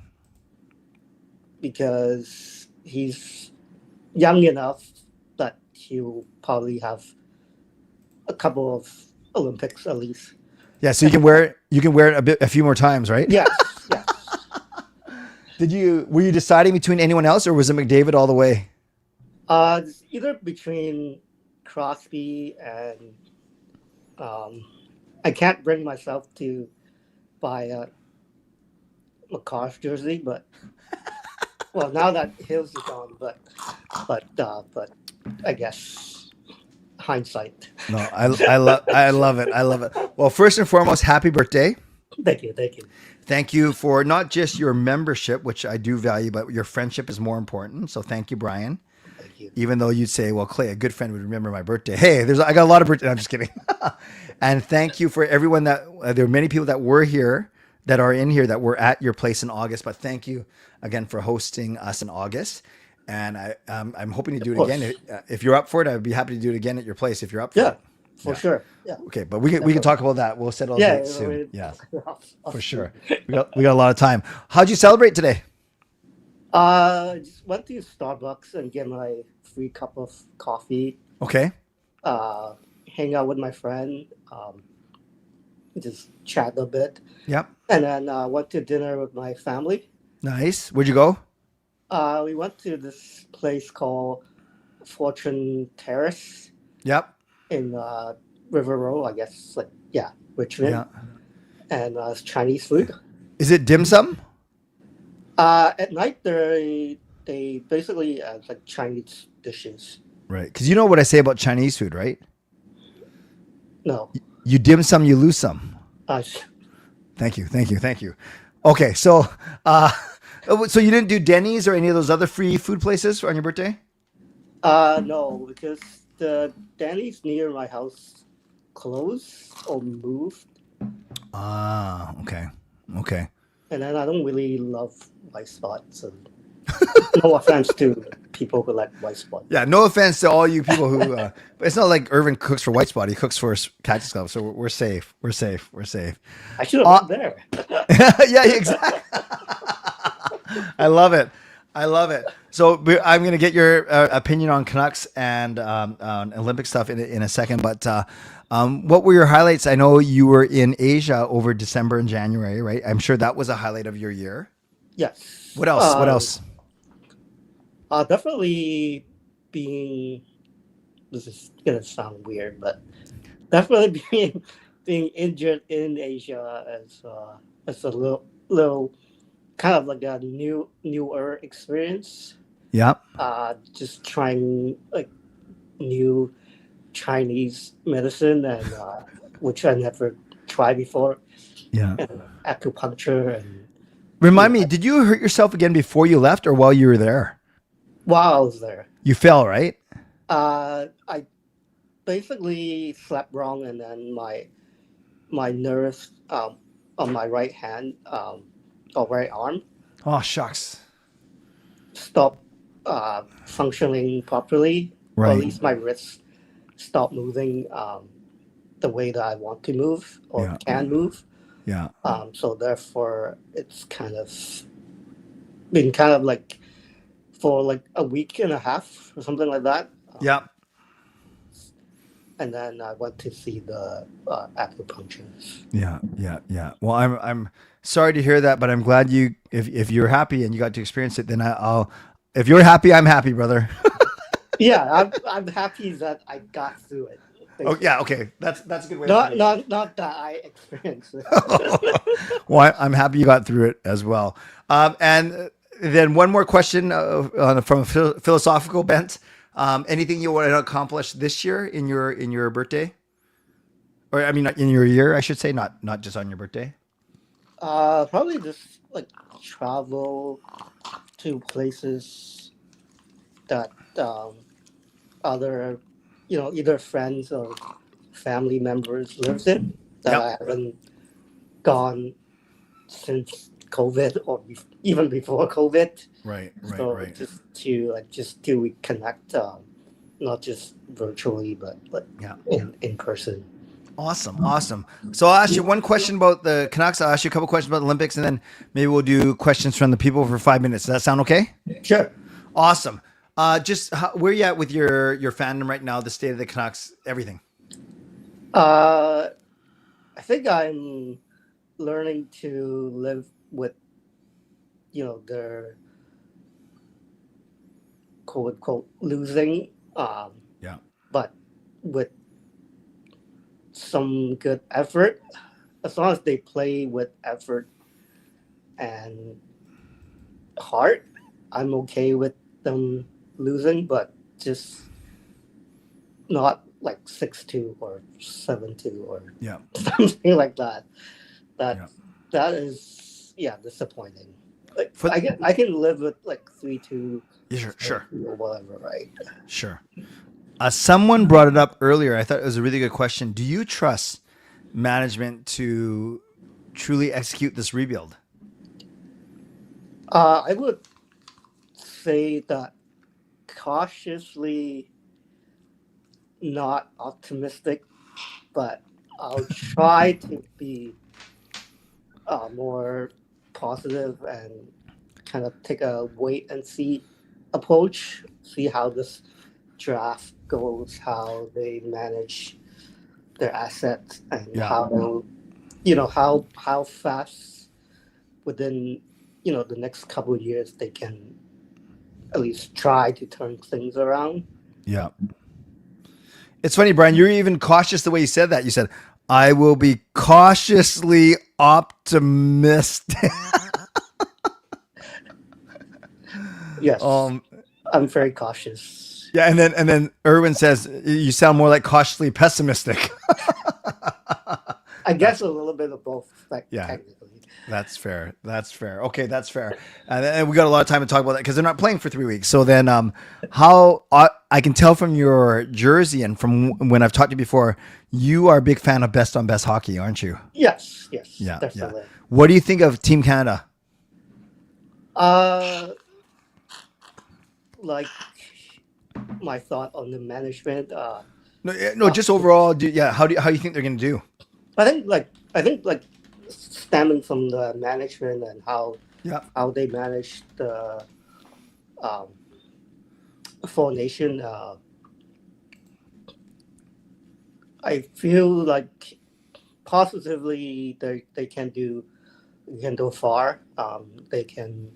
because he's young enough that he'll probably have a couple of Olympics at least. Yeah, so you can wear it. You can wear it a few more times, right? Yes, yes. Were you deciding between anyone else, or was it McDavid all the way? It's either between Crosby and I can't bring myself to buy a McCarthy jersey, but well, now that Hills is gone, but I guess hindsight. No, I love it. I love it. Well, first and foremost, happy birthday. Thank you, thank you. Thank you for not just your membership, which I do value, but your friendship is more important. So thank you, Brian. Thank you. Even though you'd say, well, Clay, a good friend would remember my birthday. Hey, I got a lot of birthdays. I'm just kidding. And thank you for everyone that there are many people that were here, that are in here, that were at your place in August. But thank you again for hosting us in August. And I'm hoping to do it again. If you're up for it, I'd be happy to do it again at your place if you're up for it. For sure. Yeah. Okay, but we can talk about that. We'll settle dates soon. Yeah, for sure. We got a lot of time. How'd you celebrate today? Just went to Starbucks and get my free cup of coffee. Okay. Hang out with my friend. Just chat a bit. Yep. And then went to dinner with my family. Nice. Where'd you go? We went to this place called Fortune Terrace Yep. in River Road, I guess. Richmond. Yeah. And it's Chinese food. Is it dim sum? At night, they basically like Chinese dishes. Right. Because you know what I say about Chinese food, right? No. You dim some, you lose some. Thank you. Okay, so so you didn't do Denny's or any of those other free food places on your birthday? No, because the Denny's near my house closed or moved. Okay. And then I don't really love white spots. So no offense to people who like white spots. Yeah, no offense to all you people who, but it's not like Yrvin cooks for White Spot. He cooks for Cactus Club, so we're safe. We're safe. I should have been there. Yeah, exactly. I love it. So I'm going to get your opinion on Canucks and on Olympic stuff in a second. But what were your highlights? I know you were in Asia over December and January, right? I'm sure that was a highlight of your year. Yes. What else? Definitely being. This is gonna sound weird, but definitely being injured in Asia as a little kind of like a newer experience. Yeah. Just trying like new Chinese medicine and which I never tried before. Yeah. And acupuncture and. Remind me, did you hurt yourself again before you left or while you were there? While I was there. You fell, right? I basically slept wrong, and then my nerves on my right hand or right arm Oh, shucks. stopped functioning properly. Or Right. at least my wrists stopped moving the way that I want to move or can move. Yeah. So therefore, it's kind of been kind of like for like a week and a half or something like that. Yeah. and then I went to see the acupuncturist. Yeah. Well, I'm sorry to hear that, but I'm glad if you're happy and you got to experience it, then I'll if you're happy, I'm happy, brother. Yeah, I'm happy that I got through it. Oh yeah, okay. That's a good way. Not that I experienced it. Well, I'm happy you got through it as well. And then one more question from a philosophical bent. Anything you want to accomplish this year in your birthday, or I mean, in your year, I should say, not just on your birthday. Probably just like travel to places that other, either friends or family members lives in that Yep. I haven't gone since COVID or even before COVID. Right. So just to reconnect, not just virtually, but Yeah. in person. Awesome. So I'll ask you one question about the Canucks. I'll ask you a couple questions about the Olympics, and then maybe we'll do questions from the people for 5 minutes. Does that sound okay? Sure. Awesome. Where are you at with your fandom right now? The state of the Canucks, everything. I think I'm learning to live with, their quote unquote losing. Yeah. But with some good effort, as long as they play with effort and heart, I'm okay with them losing, but just not like 6-2 or 7-2 or Yeah. something like that. Yeah. That is disappointing. Like For- I can live with like 3-2 Yeah, sure. or whatever, right? Sure. Someone brought it up earlier. I thought it was a really good question. Do you trust management to truly execute this rebuild? I would say that cautiously not optimistic, but I'll try to be more positive and kind of take a wait and see approach, see how this draft goes, how they manage their assets, and Yeah. how fast within the next couple of years they can at least try to turn things around. Yeah. It's funny, Brian, you're even cautious the way you said that. You said, I will be cautiously optimistic. Yes, I'm very cautious. Yeah, and then Yrvin says you sound more like cautiously pessimistic. I guess a little bit of both, like Yeah. technically. That's fair. Okay, that's fair. And we got a lot of time to talk about that because they're not playing for 3 weeks. So then, how I can tell from your jersey and from when I've talked to you before, you are a big fan of best on best hockey, aren't you? Yes, Yeah. definitely. What do you think of Team Canada? Like my thought on the management. No, just overall. How do you think they're going to do? I think stemming from the management and how they manage the Four Nation. I feel like positively they can go far. They can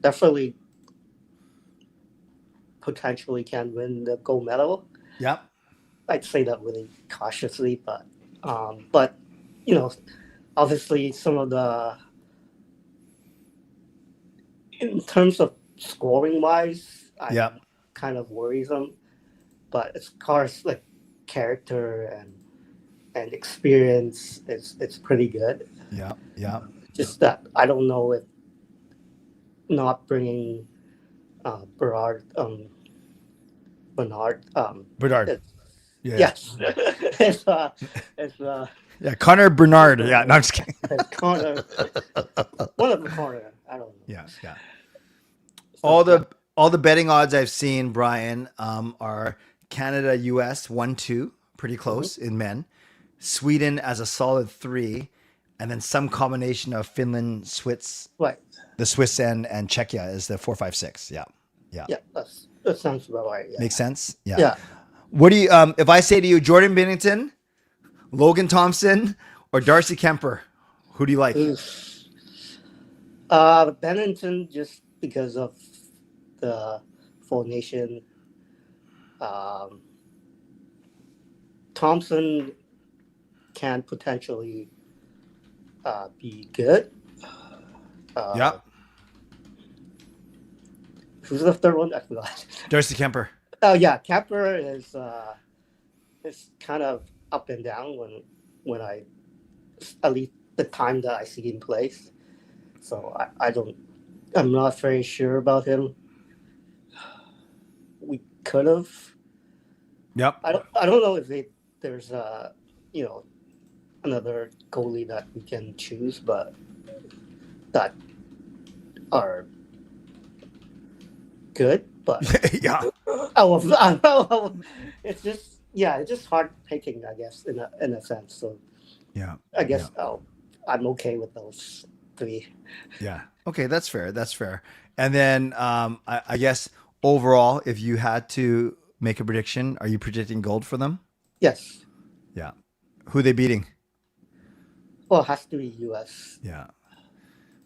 definitely potentially can win the gold medal. Yeah. I'd say that really cautiously, but obviously some of the, in terms of scoring wise, I'm kind of worrisome. But as far as like character and experience, it's pretty good. Yeah. Just that I don't know if not bringing Bernard. Yes, it's Yeah, Connor Bernard. Yeah, no, I'm just kidding. it's Connor. One of the corner. I don't know. Yeah. All the betting odds I've seen, Brian, are Canada, US 1-2, pretty close in men. Sweden as a solid 3, and then some combination of Finland, Swiss, Right. the Swiss and Czechia is the 4-5-6. Yeah. Yeah, that sounds about right. Yeah. Makes sense. Yeah. What do you if I say to you Jordan Binnington, Logan Thompson, or Darcy Kemper, who do you like? Oof. Bennington, just because of the formation. Um, Thompson can potentially be good. Yeah. Who's the third one? I forgot. Darcy Kemper. Oh yeah, Kepler is kind of up and down when I at least the time that I see him play. So I'm not very sure about him. We could have. Yep. I don't know if there's another goalie that we can choose, but that are good. But Yeah. it's just hard picking, I guess, in a sense. So Yeah. I guess I'm okay with those three. Yeah. Okay, that's fair. That's fair. And then I guess overall, if you had to make a prediction, are you predicting gold for them? Yes. Yeah. Who they beating? Well, it has to be U.S. Yeah.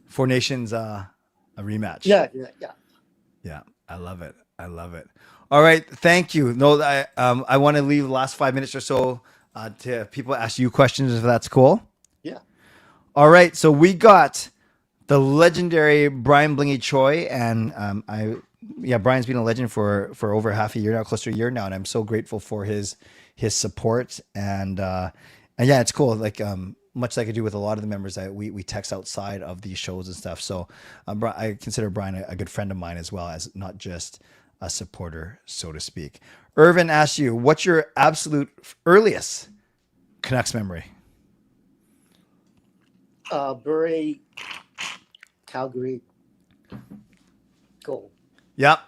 Four Nations a rematch. Yeah. Yeah. I love it. I love it. All right. Thank you. No, I want to leave the last 5 minutes or so to people ask you questions if that's cool. Yeah. All right. So we got the legendary Brian Blingy Choi, and Brian's been a legend for over half a year now, close to a year now, and I'm so grateful for his support and yeah, it's cool. Like much like I do with a lot of the members, that we text outside of these shows and stuff. So I consider Brian a good friend of mine as well, as not just a supporter, so to speak. Yrvin asks you, what's your absolute earliest Canucks memory? Bury, Calgary, goal. Yep.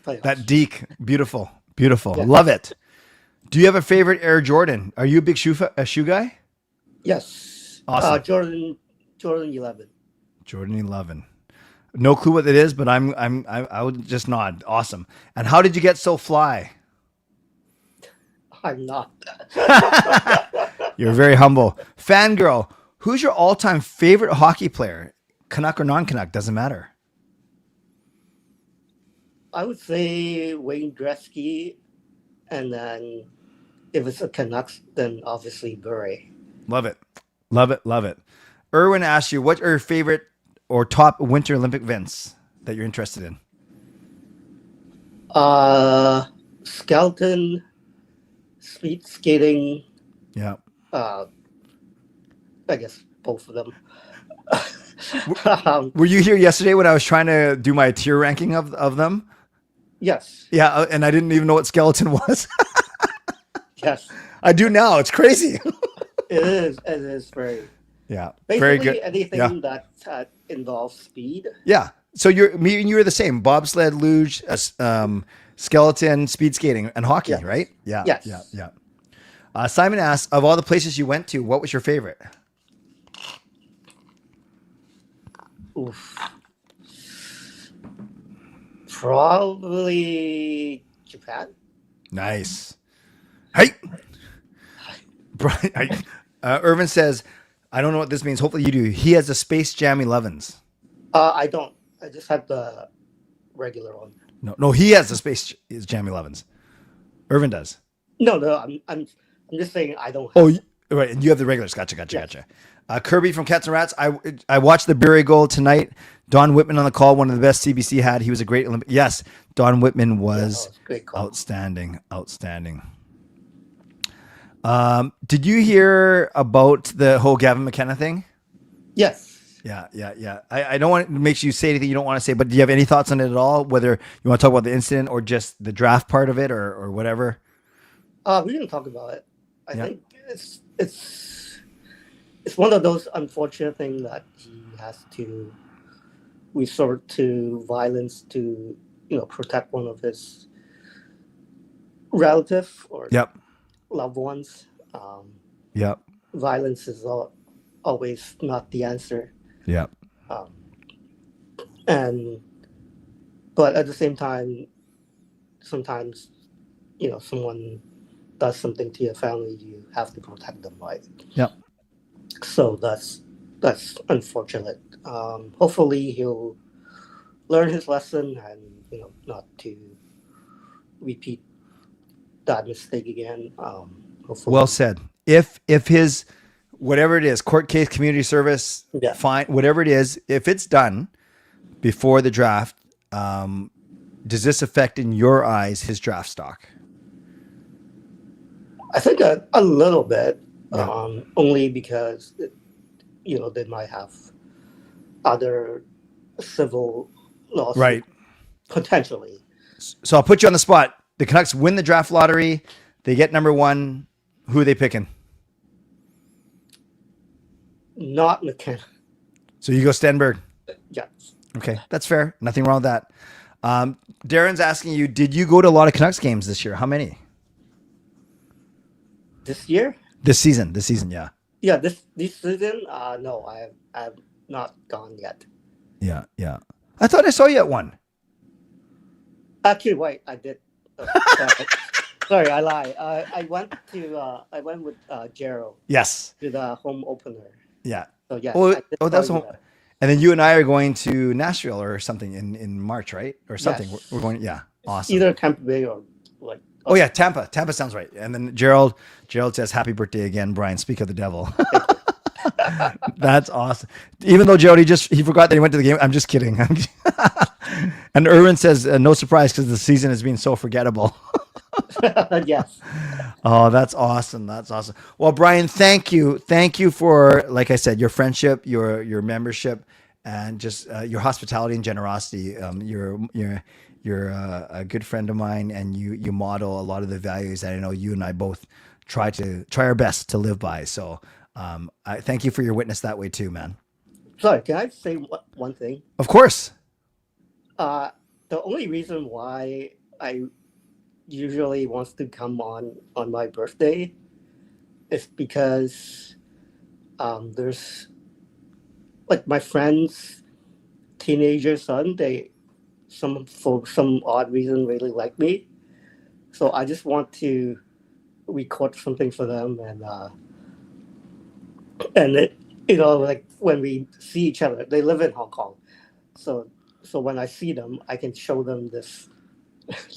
Playoffs. That deke. Beautiful. Beautiful. Yeah. Love it. Do you have a favorite Air Jordan? Are you a big shoe guy? Yes. Awesome. Jordan 11. Jordan 11. No clue what it is, but I would just nod. Awesome. And how did you get so fly? I'm not. You're very humble. Fangirl, who's your all-time favorite hockey player? Canuck or non-Canuck, doesn't matter. I would say Wayne Gretzky, and then if it's a Canucks, then obviously Bury. Love it. Love it. Love it. Erwin asked you, what are your favorite or top Winter Olympic events that you're interested in? Skeleton, speed skating. Yeah. I guess both of them. Were you here yesterday when I was trying to do my tier ranking of them? Yes. Yeah, and I didn't even know what skeleton was. Yes. I do now. It's crazy. It is. It is very. Yeah. Basically, very good. anything that involves speed. Yeah. So you and you are the same. Bobsled, luge, skeleton, speed skating, and hockey, Yes. right? Yeah. Yes. Yeah. Simon asks, of all the places you went to, what was your favorite? Oof. Probably Japan. Nice. Hey. Brian, Yrvin says, I don't know what this means. Hopefully you do. He has the Space Jam 11s. I don't. I just have the regular one. No, he has the Space Jam 11s. Yrvin does. No. I'm just saying I don't. Oh, right. And you have the regulars. Gotcha. Kirby from Cats and Rats. I watched the Bury goal tonight. Don Whitman on the call, one of the best CBC had. He was a great Olympic. Yes, Don Whitman was great call. outstanding. Did you hear about the whole Gavin McKenna thing? Yes. Yeah. I don't want to make you say anything you don't want to say, but do you have any thoughts on it at all? Whether you want to talk about the incident or just the draft part of it or whatever? We didn't talk about it. I think it's one of those unfortunate things that he has to resort to violence to protect one of his relative or loved ones. Violence is always not the answer. But at the same time, sometimes someone does something to your family, you have to protect them, right? Yep. So that's unfortunate. Hopefully he'll learn his lesson and not to repeat that mistake again. Hopefully. Well said. If his whatever it is, court case, community service, Yeah. fine, whatever it is, if it's done before the draft, does this affect in your eyes his draft stock? I think a little bit, Yeah. only because they might have other civil lawsuits, Right. potentially. So I'll put you on the spot. The Canucks win the draft lottery. They get number 1. Who are they picking? Not McKenna. So you go Stenberg. Yes. Okay, that's fair. Nothing wrong with that. Darren's asking you, did you go to a lot of Canucks games this year? How many? This year? This season, yeah. Yeah, this season, no, I have not gone yet. Yeah. I thought I saw you at one. Actually, wait, I did. Sorry, I lied. I went with Gerald Yes. to the home opener. Yeah. So yeah. Oh, I did that's tell you home. that. And then you and I are going to Nashville or something in March, right? Or something. Yes. We're going. Yeah. Awesome. Either Tampa Bay or like. Oh yeah, Tampa. Tampa sounds right. And then Gerald says, "Happy birthday again, Brian. Speak of the devil." That's awesome. Even though Gerald, he forgot that he went to the game. I'm just kidding. And Yrvin says, "No surprise because the season has been so forgettable." Yes. Oh, that's awesome. That's awesome. Well, Brian, thank you for, like I said, your friendship, your membership, and just your hospitality and generosity. You're a good friend of mine, and you model a lot of the values that I know you and I both try our best to live by. So I thank you for your witness that way too, man. Sorry, can I say one thing? Of course. The only reason why I usually wants to come on my birthday is because there's like my friend's teenager son, for some odd reason really like me, so I just want to record something for them, and it, like when we see each other, they live in Hong Kong, so when I see them, I can show them this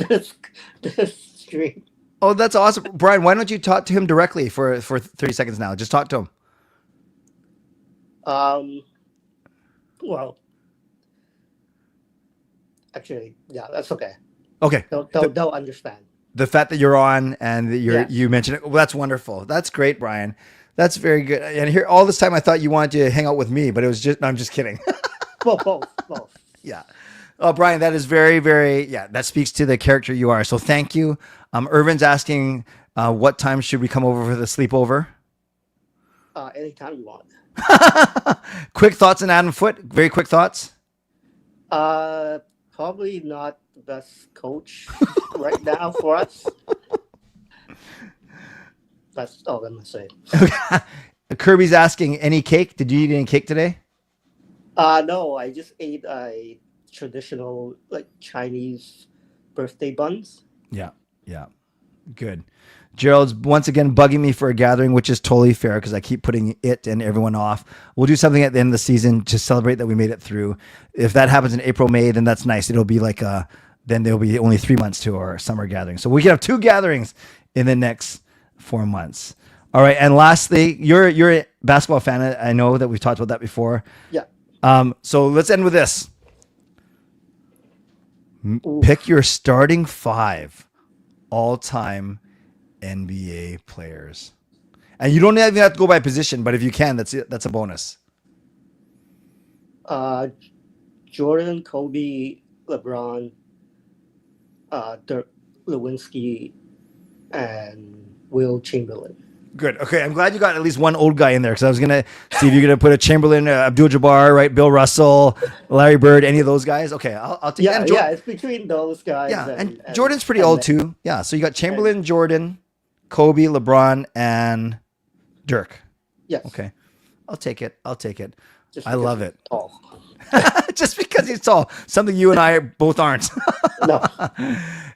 this stream. Oh, that's awesome, Brian. Why don't you talk to him directly for 30 seconds now? Just talk to him. Well, actually, yeah, that's okay. Okay. They'll understand. The fact that you're on and that Yeah. you mentioned it, well, that's wonderful. That's great, Brian. That's very good. And here, all this time, I thought you wanted to hang out with me, but it was just, no, I'm just kidding. Well, both. Yeah. Oh, Brian, that is very, very, that speaks to the character you are. So thank you. Irvin's asking, what time should we come over for the sleepover? Anytime you want. Quick thoughts on Adam Foote. Very quick thoughts. Probably not the best coach right now for us. That's all I'm gonna say. Kirby's asking, any cake? Did you eat any cake today? No, I just ate a traditional like Chinese birthday buns. Yeah. Good. Gerald's once again bugging me for a gathering, which is totally fair because I keep putting it and everyone off. We'll do something at the end of the season to celebrate that we made it through. If that happens in April, May, then that's nice. It'll be like then there'll be only 3 months to our summer gathering. So we can have 2 gatherings in the next 4 months. All right. And lastly, you're a basketball fan. I know that we've talked about that before. Yeah. So let's end with this. Pick your starting 5 all-time NBA players. And you don't even have to go by position, but if you can, that's a bonus. Jordan, Kobe, LeBron, Dirk Lewinsky, and Will Chamberlain. Good. Okay, I'm glad you got at least one old guy in there because I was gonna see if you're gonna put a Chamberlain, Abdul-Jabbar, right? Bill Russell, Larry Bird, any of those guys. Okay, I'll take. Yeah, it's between those guys. Yeah, and Jordan's pretty old too. Yeah, so you got Chamberlain, Jordan, Kobe, LeBron, and Dirk. Yes. Okay, I'll take it. Just I love it. Tall. Just because he's tall, something you and I both aren't. No.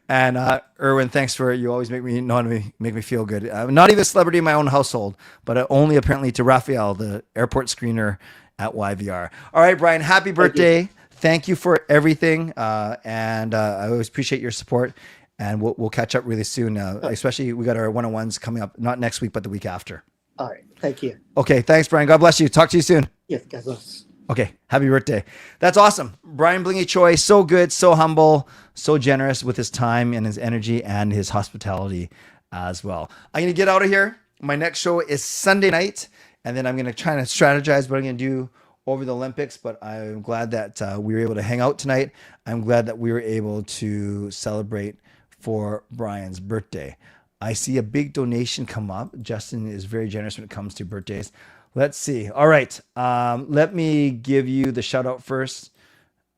And Yrvin, thanks for you always make me feel good. I'm not even a celebrity in my own household, but only apparently to Raphael, the airport screener at YVR. All right, Brian, happy birthday. Thank you for everything. And I always appreciate your support. And we'll catch up really soon. Especially we got our one-on-ones coming up, not next week, but the week after. All right. Thank you. Okay. Thanks, Brian. God bless you. Talk to you soon. Yes, God bless. Okay. Happy birthday. That's awesome. Brian Blingy Choi, so good, so humble, so generous with his time and his energy and his hospitality as well. I'm going to get out of here. My next show is Sunday night, and then I'm going to try to strategize what I'm going to do over the Olympics, but I'm glad that we were able to hang out tonight. I'm glad that we were able to celebrate for Brian's birthday. I see a big donation come up. Justin is very generous when it comes to birthdays. Let's see. All right. Let me give you the shout out first,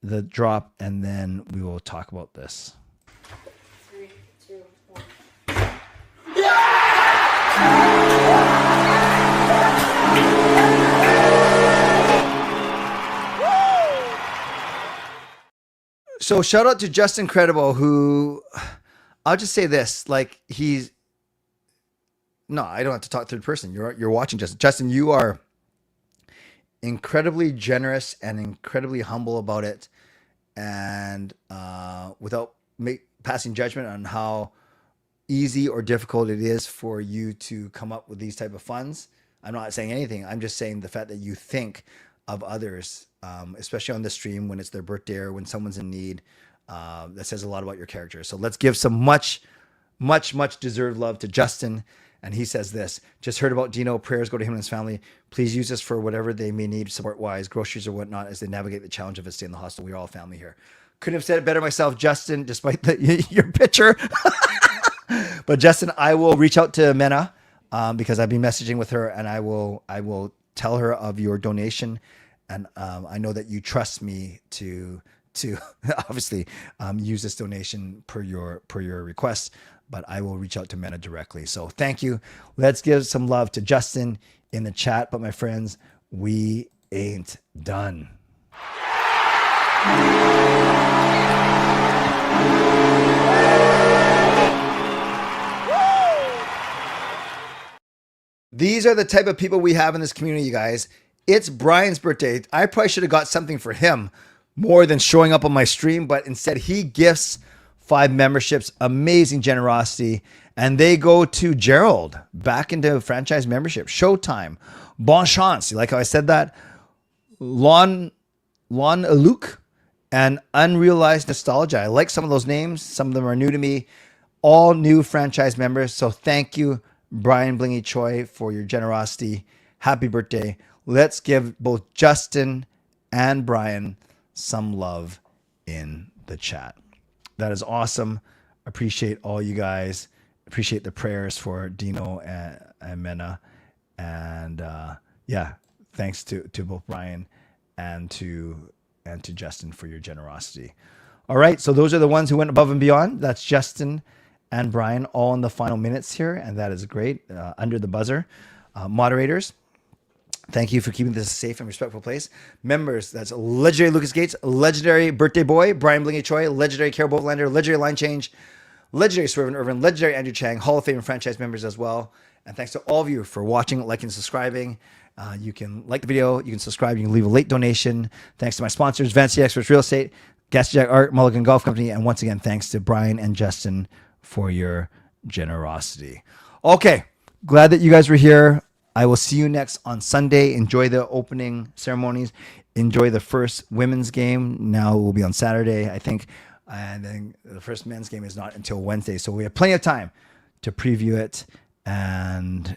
the drop, and then we will talk about this. 3, 2, 1. So shout out to Justin Credible, who I'll just say this, like no, I don't have to talk third person. You're watching Justin. Justin, you are incredibly generous and incredibly humble about it, and without passing judgment on how easy or difficult it is for you to come up with these type of funds. I'm not saying anything. I'm just saying the fact that you think of others, especially on the stream when it's their birthday or when someone's in need. That says a lot about your character. So let's give some much deserved love to Justin. And he says this: just heard about Dino. Prayers go to him and his family. Please use this for whatever they may need support-wise, groceries or whatnot, as they navigate the challenge of his stay in the hostel. We're all family here. Couldn't have said it better myself, Justin, despite your picture. But Justin, I will reach out to Mena because I've been messaging with her, and I will tell her of your donation. And I know that you trust me to obviously use this donation per your request. But I will reach out to Mena directly. So thank you. Let's give some love to Justin in the chat. But my friends, we ain't done. These are the type of people we have in this community, you guys. It's Brian's birthday. I probably should have got something for him more than showing up on my stream, but instead he gifts 5 memberships, amazing generosity, and they go to Gerald back into franchise membership. Showtime, Bon Chance, you like how I said that? Lon Luke, and Unrealized Nostalgia. I like some of those names. Some of them are new to me. All new franchise members. So thank you, Brian Blingy Choi, for your generosity. Happy birthday. Let's give both Justin and Brian some love in the chat. That is awesome. Appreciate all you guys. Appreciate the prayers for Dino and Mena. And thanks to both Brian and to Justin for your generosity. All right, so those are the ones who went above and beyond. That's Justin and Brian, all in the final minutes here, and that is great. Under the buzzer. Moderators, thank you for keeping this a safe and respectful place. Members, that's legendary Lucas Gates, legendary birthday boy, Brian Blingy Choi, legendary Carol Bovelander, legendary Line Change, legendary Swervin Yrvin, legendary Andrew Chang, Hall of Fame and franchise members as well. And thanks to all of you for watching, liking, subscribing. You can like the video, you can subscribe, you can leave a late donation. Thanks to my sponsors, Vancouver Experts Real Estate, Gasjack Art, Mulligan Golf Company, and once again, thanks to Brian and Justin for your generosity. Okay, glad that you guys were here. I will see you next on Sunday. Enjoy the opening ceremonies. Enjoy the first women's game. Now it will be on Saturday, I think. And then the first men's game is not until Wednesday. So we have plenty of time to preview it. And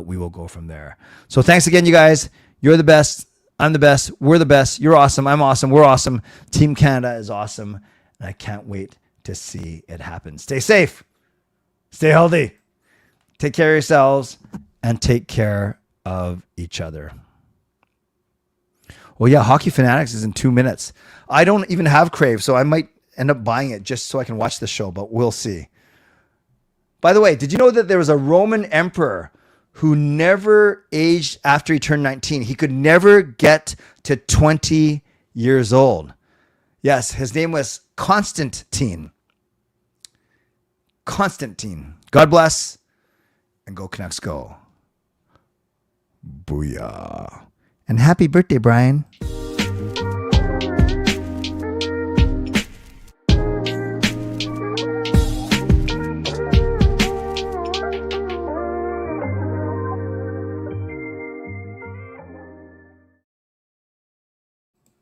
we will go from there. So thanks again, you guys. You're the best. I'm the best. We're the best. You're awesome. I'm awesome. We're awesome. Team Canada is awesome. And I can't wait to see it happen. Stay safe. Stay healthy. Take care of yourselves. And take care of each other. Well, yeah, Hockey Fanatics is in 2 minutes. I don't even have Crave, so I might end up buying it just so I can watch the show, but we'll see. By the way, did you know that there was a Roman emperor who never aged after he turned 19? He could never get to 20 years old. Yes, his name was Constantine. Constantine. God bless, and go Canucks go. Booyah. And happy birthday, Brian.